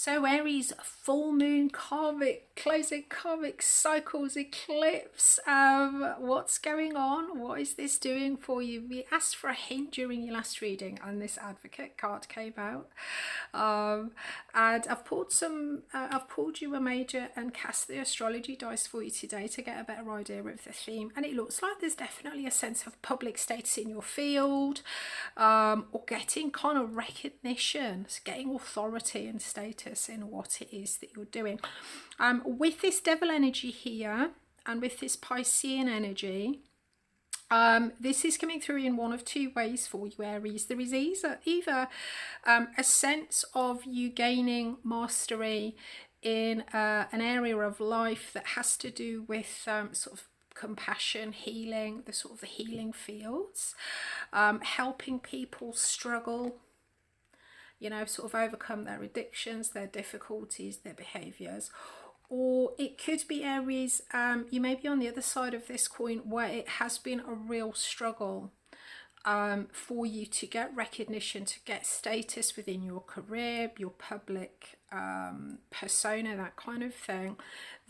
So Aries, full moon karmic, closing karmic cycles, eclipse. What's going on? What is this doing for you? We asked for a hint during your last reading and this advocate card came out. And I've pulled you a major and cast the astrology dice for you today to get a better idea of the theme. And it looks like there's definitely a sense of public status in your field, or getting kind of recognition, getting authority and status in what it is that you're doing. With this devil energy here and with this Piscean energy, this is coming through in one of two ways for you, Aries. There is either a sense of you gaining mastery in an area of life that has to do with sort of compassion, healing, the healing fields, helping people struggle, you know, sort of overcome their addictions, their difficulties, their behaviours. Or it could be, Aries, you may be on the other side of this coin where it has been a real struggle for you to get recognition, to get status within your career, your public persona, that kind of thing.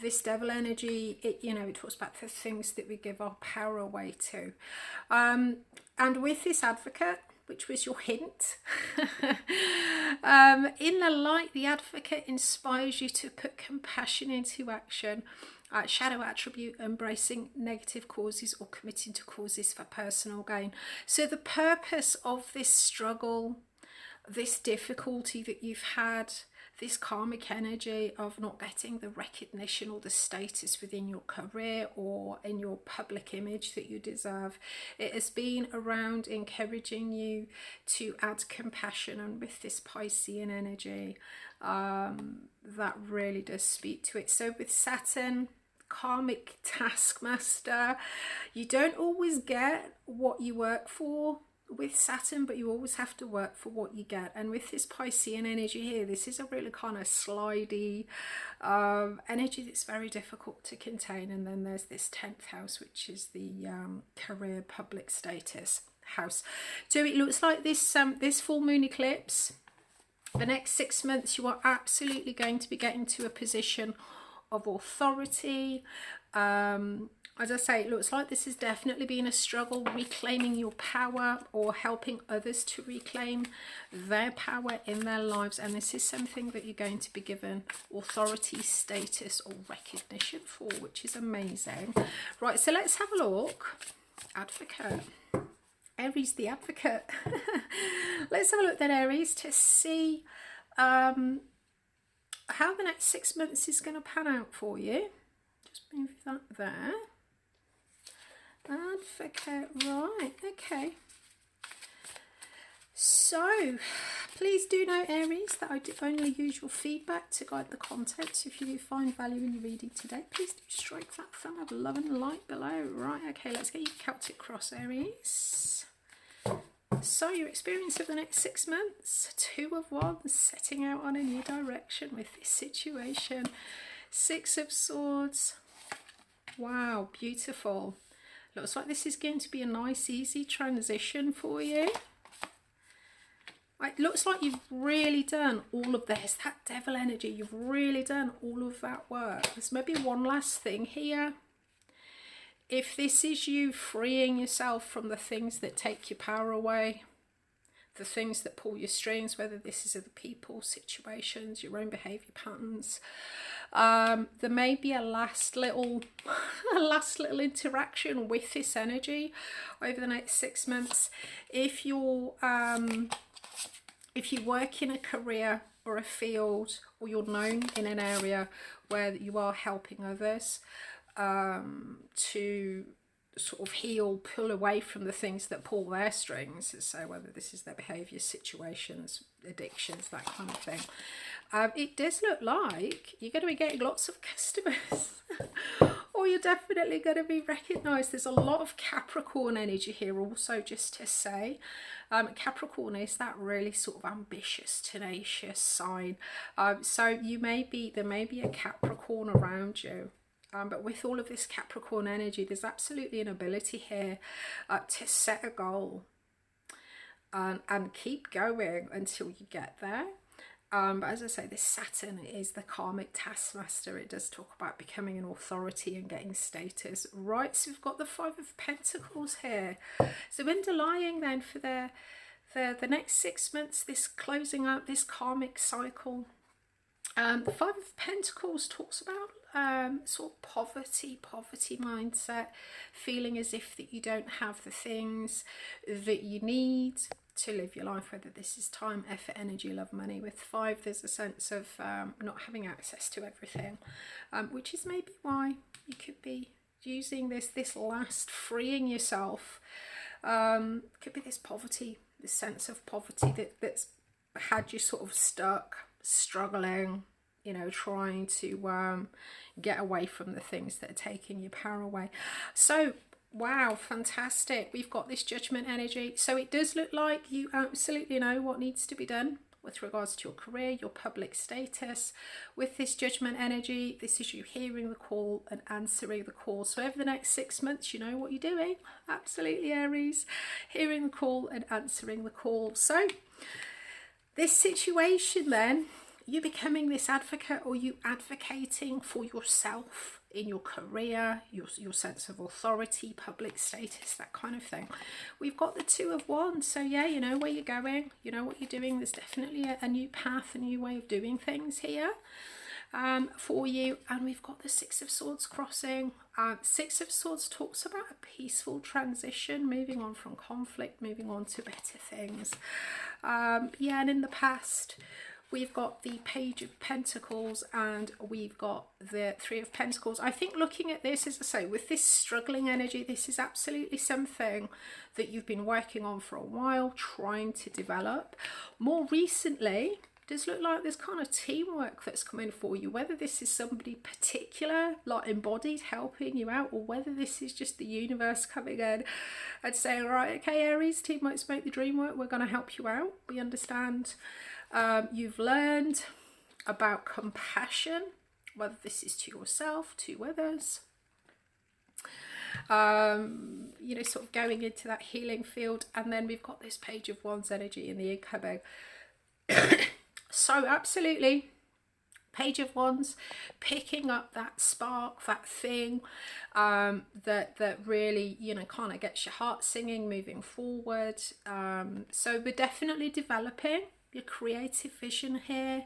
This devil energy, it talks about the things that we give our power away to. And with this advocate, which was your hint, in the light, the advocate inspires you to put compassion into action, shadow attribute, embracing negative causes or committing to causes for personal gain. So the purpose of this struggle, this difficulty that you've had, this karmic energy of not getting the recognition or the status within your career or in your public image that you deserve, it has been around encouraging you to add compassion. And with this Piscean energy, that really does speak to it. So with Saturn, karmic taskmaster, you don't always get what you work for with Saturn, but you always have to work for what you get. And with this Piscean energy here, this is a really kind of slidey energy that's very difficult to contain. And then there's this 10th house, which is the career public status house. So it looks like this this full moon eclipse, the next 6 months, you are absolutely going to be getting to a position of authority. As I say, it looks like this has definitely been a struggle, reclaiming your power or helping others to reclaim their power in their lives. And this is something that you're going to be given authority, status or recognition for, which is amazing. Right, so let's have a look. Advocate. Aries the advocate. Let's have a look then, Aries, to see how the next 6 months is going to pan out for you. Just move that there. Advocate, right, okay. So please do know, Aries, that I do only use your feedback to guide the content. So if you do find value in your reading today, please do strike that thumb of love and light below. Right, okay, let's get your Celtic cross, Aries. So your experience of the next 6 months, 2 of Wands, setting out on a new direction with this situation. 6 of Swords. Wow, beautiful. Looks like this is going to be a nice, easy transition for you. It looks like you've really done all of this, that devil energy, you've really done all of that work. There's maybe one last thing here. If this is you freeing yourself from the things that take your power away, the things that pull your strings, whether this is other people, situations, your own behaviour patterns, there may be a last little interaction with this energy over the next 6 months. If you work in a career or a field, or you're known in an area where you are helping others to sort of heal, pull away from the things that pull their strings, so whether this is their behaviour, situations, addictions, that kind of thing, it does look like you're going to be getting lots of customers or you're definitely going to be recognised. There's a lot of Capricorn energy here also, just to say. Capricorn is that really sort of ambitious, tenacious sign. So there may be a Capricorn around you. But with all of this Capricorn energy, there's absolutely an ability here to set a goal and keep going until you get there. But as I say, this Saturn is the karmic taskmaster. It does talk about becoming an authority and getting status. Right, so we've got the Five of Pentacles here. So underlying then for the next 6 months, this closing up this karmic cycle. The Five of Pentacles talks about sort of poverty mindset, feeling as if that you don't have the things that you need to live your life, whether this is time, effort, energy, love, money. With 5, there's a sense of not having access to everything, which is maybe why you could be using this last freeing yourself. Could be this poverty, this sense of poverty that's had you sort of stuck, struggling, you know, trying to get away from the things that are taking your power away. So wow, fantastic. We've got this Judgment energy. So it does look like you absolutely know what needs to be done with regards to your career, your public status. With this Judgment energy, this is you hearing the call and answering the call. So over the next 6 months, you know what you're doing. Absolutely, Aries. Hearing the call and answering the call. So this situation then, you becoming this advocate, or you advocating for yourself in your career, your sense of authority, public status, that kind of thing. We've got the Two of Wands. So yeah, you know where you're going, you know what you're doing. There's definitely a new path, a new way of doing things here for you. And we've got the Six of Swords crossing. Six of Swords talks about a peaceful transition, moving on from conflict, moving on to better things. Yeah, and in the past, we've got the Page of Pentacles and we've got the Three of Pentacles. I think looking at this, as I say, with this struggling energy, this is absolutely something that you've been working on for a while, trying to develop. More recently, it does look like there's kind of teamwork that's coming for you, whether this is somebody particular, like embodied, helping you out, or whether this is just the universe coming in and saying, right, okay, Aries, teamwork's make the dream work, we're going to help you out. We understand. You've learned about compassion, whether this is to yourself, to others, you know, sort of going into that healing field. And then we've got this Page of Wands energy in the incoming. So absolutely, Page of Wands, picking up that spark, that thing that really, you know, kind of gets your heart singing, moving forward. So we're definitely developing your creative vision here,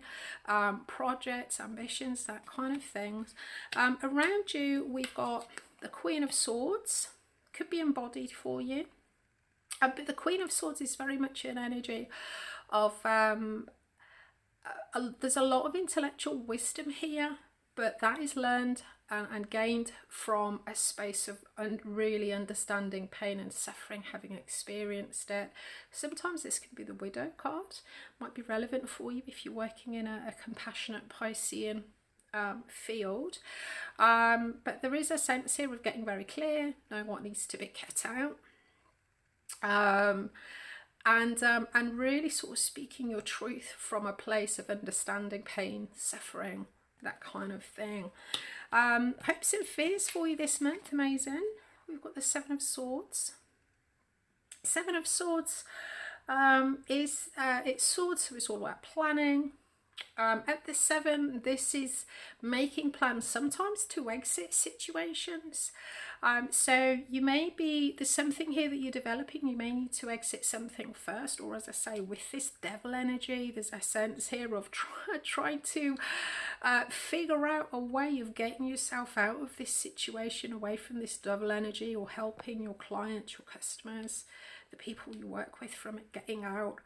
projects, ambitions, that kind of things. Around you, we've got the Queen of Swords, could be embodied for you. But the Queen of Swords is very much an energy of, there's a lot of intellectual wisdom here, but that is learned and gained from a space of really understanding pain and suffering, having experienced it. Sometimes this can be the Widow card, might be relevant for you if you're working in a compassionate Piscean field. But there is a sense here of getting very clear, knowing what needs to be cut out. And really sort of speaking your truth from a place of understanding pain, suffering, that kind of thing. Hopes and fears for you this month, amazing. We've got the Seven of Swords. Seven of Swords it's swords, so it's all about planning. At the 7, this is making plans sometimes to exit situations. So you may be, there's something here that you're developing, you may need to exit something first, or as I say, with this Devil energy, there's a sense here of trying to figure out a way of getting yourself out of this situation, away from this Devil energy, or helping your clients, your customers, the people you work with, from it getting out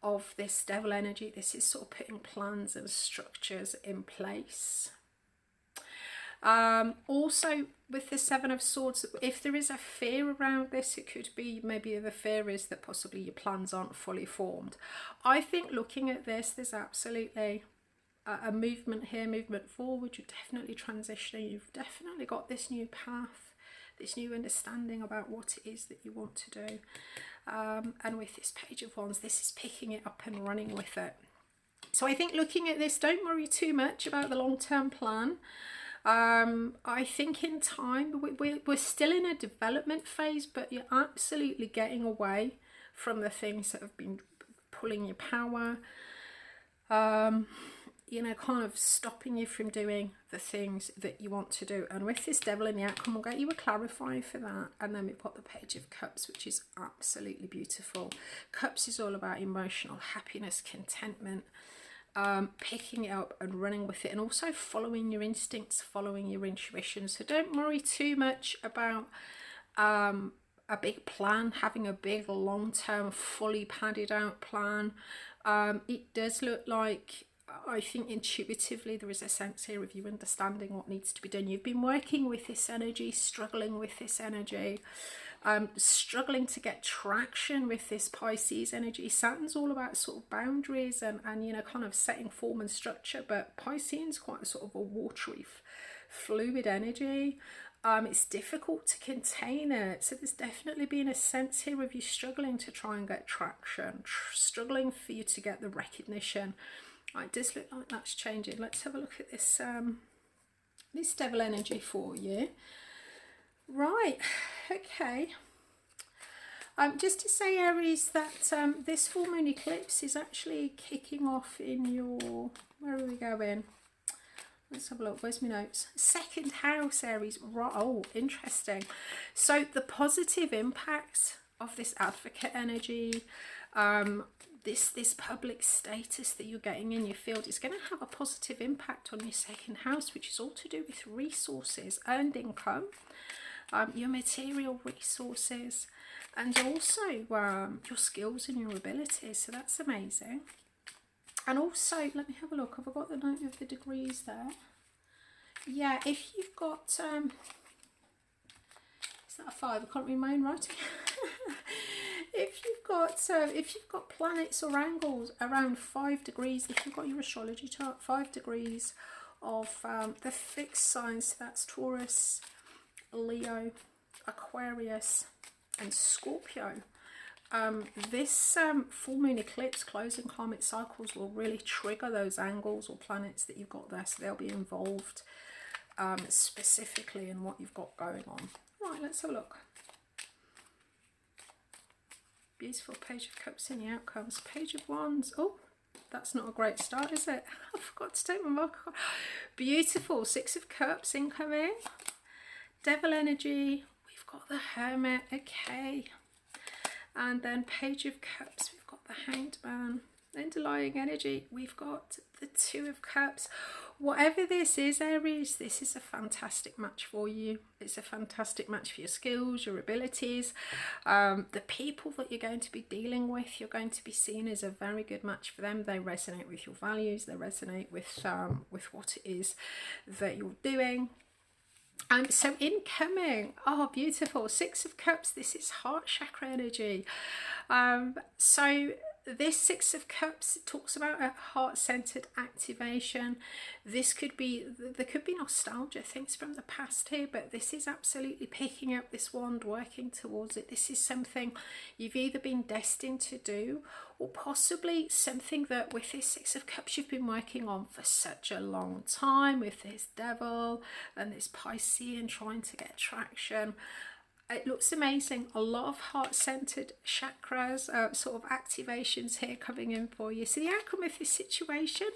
of this Devil energy. This is sort of putting plans and structures in place. Also with the Seven of Swords, if there is a fear around this, it could be maybe the fear is that possibly your plans aren't fully formed. I think looking at this, there's absolutely a movement here, movement forward. You're definitely transitioning. You've definitely got this new path, this new understanding about what it is that you want to do. And with this Page of Wands, this is picking it up and running with it. So I think looking at this, don't worry too much about the long-term plan. I think in time, we're still in a development phase, but you're absolutely getting away from the things that have been pulling your power, you know, kind of stopping you from doing the things that you want to do. And with this devil in the outcome, we'll get you a clarifier for that. And then we've got the Page of Cups, which is absolutely beautiful. Cups is all about emotional happiness, contentment, picking it up and running with it, and also following your instincts, following your intuition. So don't worry too much about a big plan, having a big long-term fully padded out plan. It does look like, I think intuitively there is a sense here of you understanding what needs to be done. You've been working with this energy, struggling with this energy, struggling to get traction with this Pisces energy. Saturn's all about sort of boundaries and you know, kind of setting form and structure, but Piscean's quite a sort of a watery, fluid energy. It's difficult to contain it. So there's definitely been a sense here of you struggling to try and get traction, struggling for you to get the recognition. It does look like that's changing. Let's have a look at this this devil energy for you. Right, okay. Just to say, Aries, that this full moon eclipse is actually kicking off in your, where are we going? Let's have a look. Where's my notes? Second house, Aries. Right. Oh, interesting. So the positive impacts of this advocate energy, this public status that you're getting in your field is going to have a positive impact on your second house, which is all to do with resources, earned income, your material resources, and also your skills and your abilities. So that's amazing. And also, let me have a look. Have I got the note of the degrees there? Yeah, if you've got, is that a 5? I can't read my own writing. If you've got planets or angles around 5 degrees, if you've got your astrology chart, 5 degrees of the fixed signs, so that's Taurus, Leo, Aquarius, and Scorpio. This full moon eclipse closing karmic cycles will really trigger those angles or planets that you've got there, so they'll be involved specifically in what you've got going on. Right, let's have a look. Beautiful Page of Cups in the outcomes. Page of Wands. Oh, that's not a great start, is it? I forgot to take my marker. Beautiful 6 of Cups incoming. Devil energy. We've got the Hermit. Okay. And then Page of Cups, we've got the Hanged Man. Underlying energy, we've got the 2 of Cups. Whatever this is, Aries, this is a fantastic match for you. It's a fantastic match for your skills, your abilities. The people that you're going to be dealing with, you're going to be seen as a very good match for them. They resonate with your values. They resonate with what it is that you're doing. So incoming, oh beautiful, 6 of Cups, this is heart chakra energy. So this 6 of Cups talks about a heart-centered activation. This could be, there could be nostalgia, things from the past here, but this is absolutely picking up this wand, working towards it. This is something you've either been destined to do, or possibly something that with this 6 of Cups you've been working on for such a long time, with this devil and this Piscean trying to get traction. It looks amazing. A lot of heart-centered chakras, sort of activations here coming in for you. So the outcome of this situation,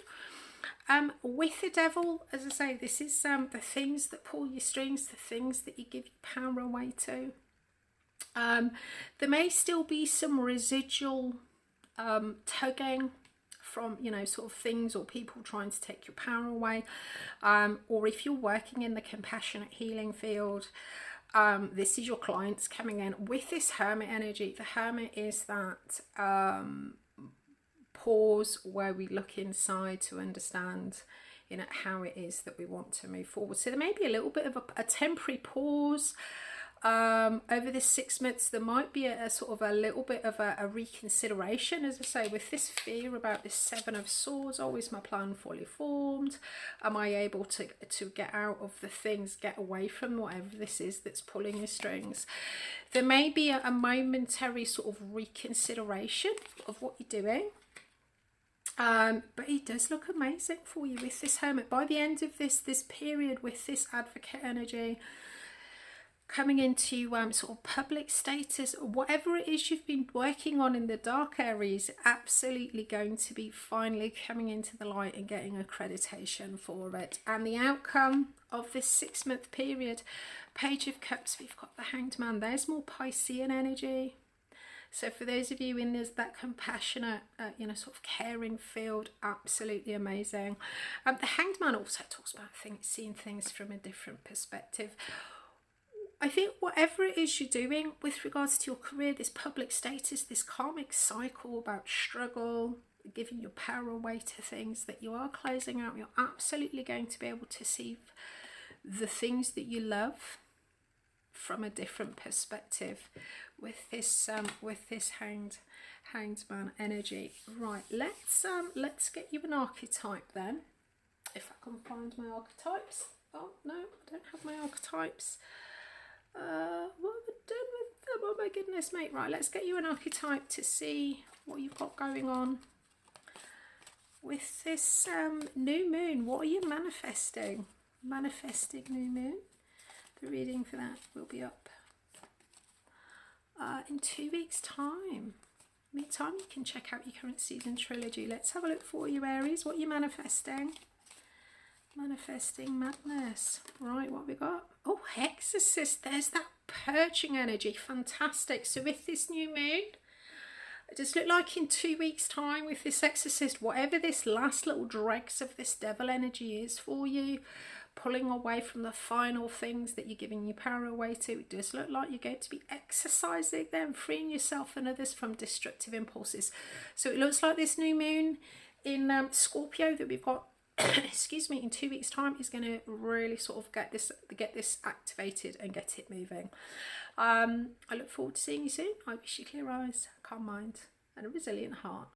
with the devil, as I say, this is the things that pull your strings, the things that you give your power away to. There may still be some residual tugging from, you know, sort of things or people trying to take your power away. Or if you're working in the compassionate healing field, this is your clients coming in with this Hermit energy. The Hermit is that pause where we look inside to understand, you know, how it is that we want to move forward. So there may be a little bit of a temporary pause over this 6 months. There might be a sort of a little bit of a reconsideration, as I say, with this fear about this 7 of Swords. Oh, is my plan fully formed? Am I able to get out of the things, get away from whatever this is that's pulling your strings? There may be a momentary sort of reconsideration of what you're doing. But it does look amazing for you with this Hermit. By the end of this period with this advocate energy, coming into sort of public status, whatever it is you've been working on in the dark areas, absolutely going to be finally coming into the light and getting accreditation for it. And the outcome of this 6-month period, Page of Cups, we've got the Hanged Man. There's more Piscean energy. So for those of you in that compassionate, you know, sort of caring field, absolutely amazing. The Hanged Man also talks about seeing things from a different perspective. I think whatever it is you're doing with regards to your career, this public status, this karmic cycle about struggle, giving your power away to things that you are closing out, you're absolutely going to be able to see the things that you love from a different perspective with this hanged man energy. Right, let's get you an archetype then, if I can find my archetypes. Oh no, I don't have my archetypes. What have I done with them? Oh my goodness, mate. Right, let's get you an archetype to see what you've got going on with this new moon. What are you manifesting? Manifesting new moon. The reading for that will be up in 2 weeks' time. Meantime, you can check out your current season trilogy. Let's have a look for you, Aries. What are you manifesting? Manifesting madness. Right, what have we got? Oh, Exorcist. There's that purging energy. Fantastic. So with this new moon, it does look like in 2 weeks' time with this Exorcist, whatever this last little dregs of this devil energy is for you, pulling away from the final things that you're giving your power away to, it does look like you're going to be exercising them, freeing yourself and others from destructive impulses. So it looks like this new moon in Scorpio that we've got excuse me, in 2 weeks' time is going to really sort of get this activated and get it moving. I look forward to seeing you soon. I wish you clear eyes, a calm mind and a resilient heart.